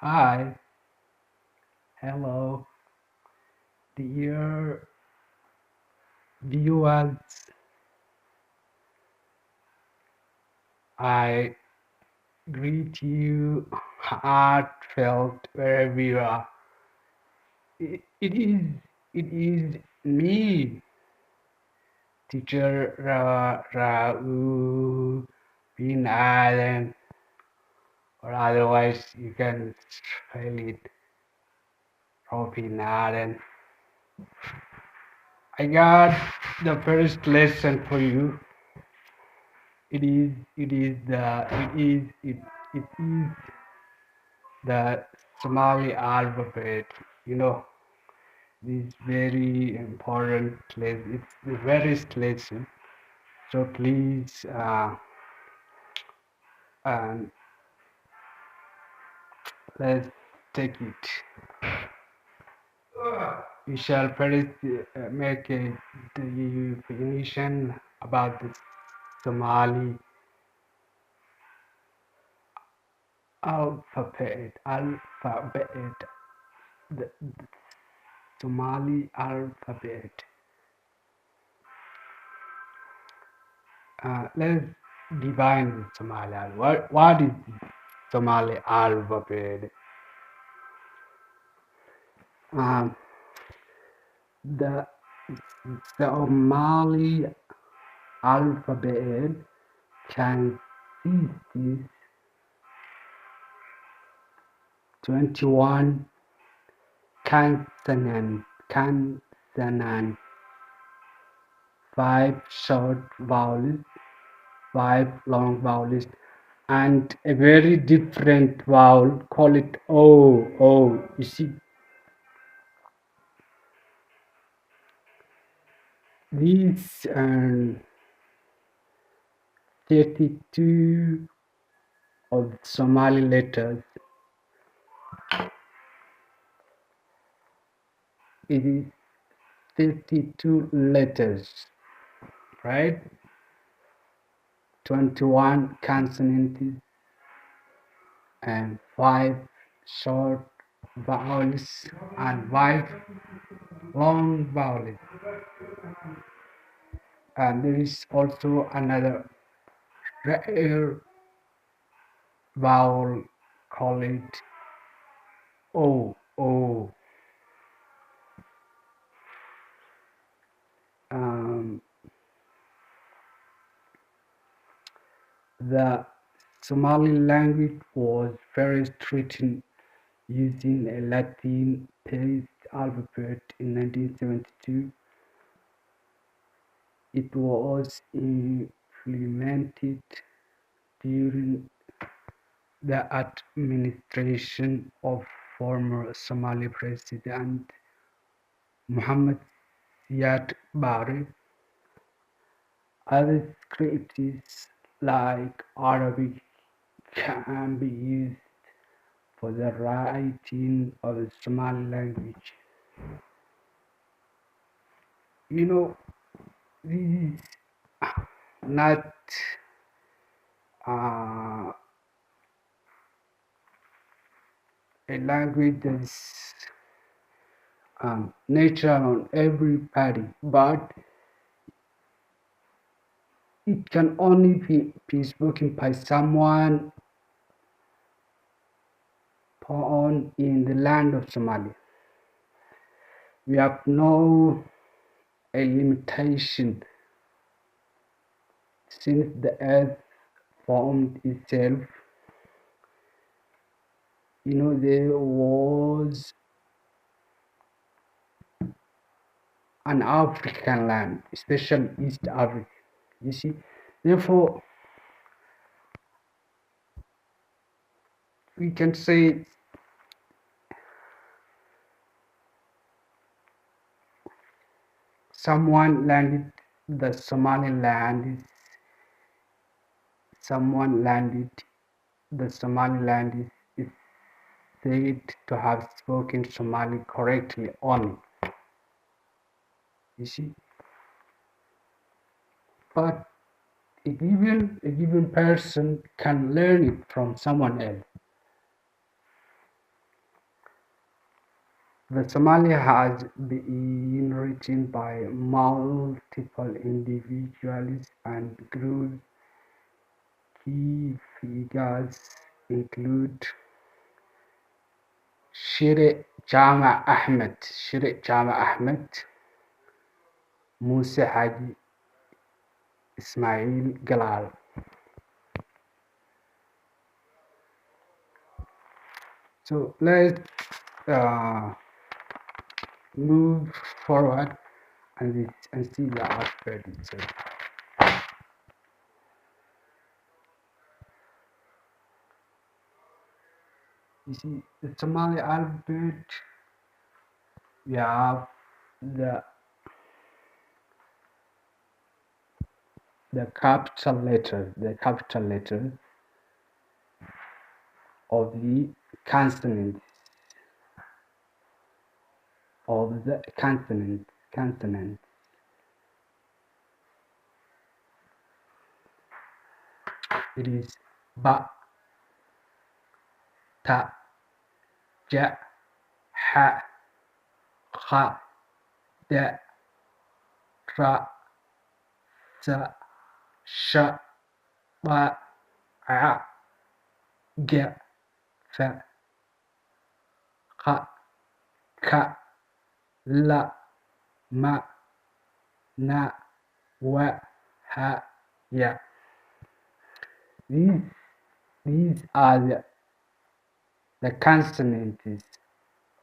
Hi, hello, dear viewers. I greet you heartfelt wherever you are. It is me, teacher Raul bin Allen, or otherwise you can spell it Robin Allen. I got the first lesson for you. It is the Somali alphabet. You know, this very important lesson. It's the first lesson. So please, and let's take it. We shall first make a definition about the Somali alphabet. The Somali alphabet. Let's define Somali alphabet. What is Somali alphabet? Um, the Somali alphabet consists 21 consonants, 5 short vowels, 5 long vowels, and a very different vowel, call it O. O. You see, these 32 of Somali letters, it is 32 letters, right? 21 consonants and 5 short vowels and 5 long vowels. And there is also another rare vowel, call it O. O. Um, the Somali language was first written using a Latin-based alphabet in 1972. It was implemented during the administration of former Somali President Mohammed Siad Barre. Other scripts like Arabic can be used for the writing of the Somali language. You know, this is not uh, a language that is natural on everybody, but it can only be spoken by someone born in the land of Somalia. We have no a limitation since the earth formed itself. You know, there was an African land, especially East Africa. You see, therefore, we can say someone landed the Somaliland is someone landed the Somaliland is said to have spoken Somali correctly only. You see, but a given person can learn it from someone else. The Somali has been written by multiple individuals and groups. Key figures include Shire Jama Ahmed, Musa Haji, Ismail Galal. So let's move forward and see the alphabet itself. You see, the Somali alphabet, we have the capital letter of the consonant consonant. It is ba, ta, ja, ha, kha, da, ra, za, sha, ba, a, ga, fa, kha, ka, la, ma, na, wa, ha, ya. These are the consonants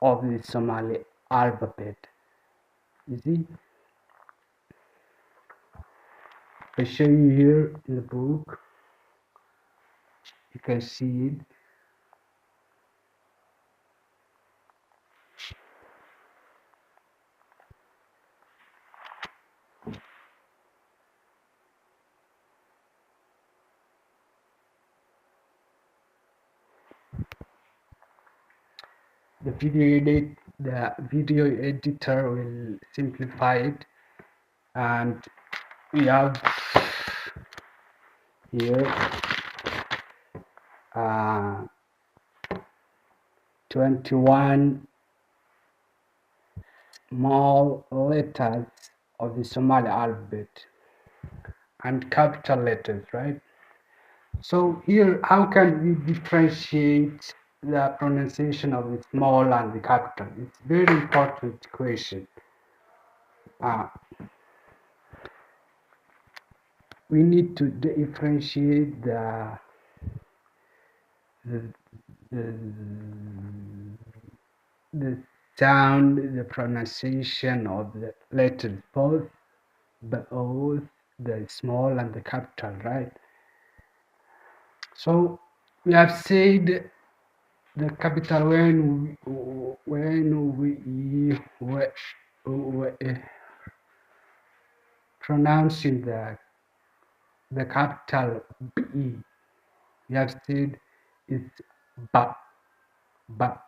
of the Somali alphabet. You see, I show you here in the book. You can see it. The video editor will simplify it, and we have here 21 small letters of the Somali alphabet and capital letters, right? So here, how can we differentiate the pronunciation of the small and the capital? It's very important question. We need to differentiate the sound, the pronunciation of the letters, both the small and the capital, right? So we have said the capital when we pronouncing the capital B, we have said it's ba, ba.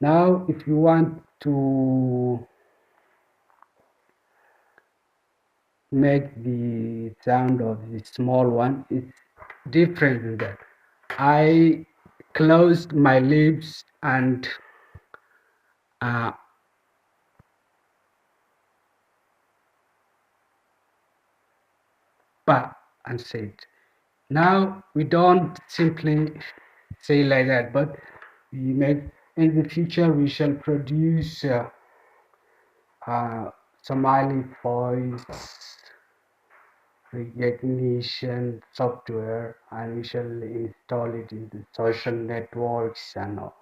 Now if you want to make the sound of the small one, it's different than that. I closed my lips and ba and said. Now we don't simply say like that, but we make in the future we shall produce Somali voice recognition software, and we shall install it in the social networks and all.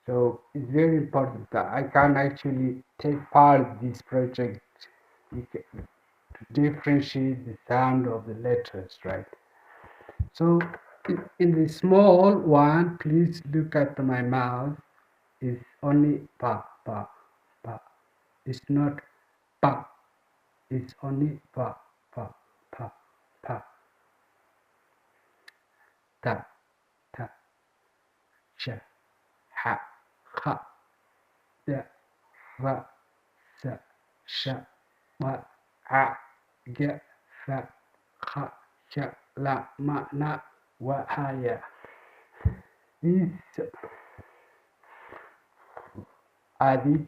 So it's very important that I can actually take part in this project to differentiate the sound of the letters, right? So in the small one, please look at my mouth. It's only pa, pa, pa. It's not pa. It's only pa, pa, pa, pa. Ta, ta, sha, ha, ha, da, ra, sa, sha, ma, a, ga, fa, kha, sha, la, ma, na, wa, ha, ya. These are the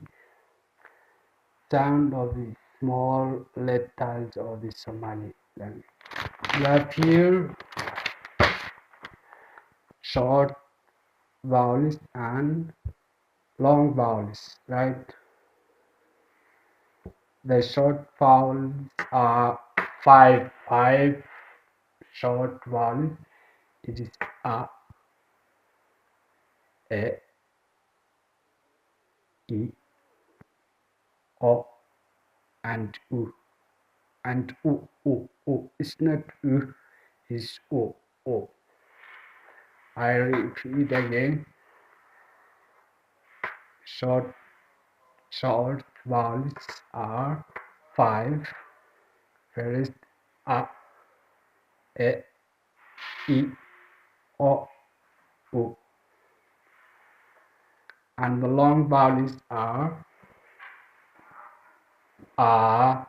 sound of the small letters of the Somali language. You have here short vowels and long vowels, right? The short vowels are five short vowels. It is a, e, I, o, and u. And u. It's not u, it's o. I repeat again. Short vowels are five. First, a, e, I, o, u. And the long vowels are a,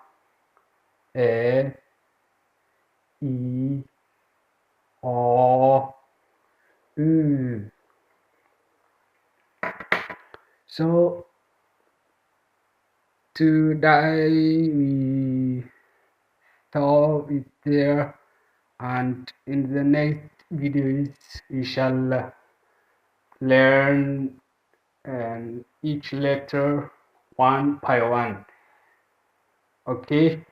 e, I, o, u. So today we stop it there, and in the next videos we shall learn each letter one by one. Okay,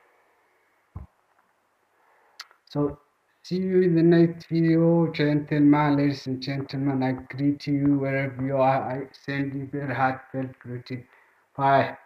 so see you in the next video, gentlemen, ladies and gentlemen. I greet you wherever you are. I send you very heartfelt greeting. Bye.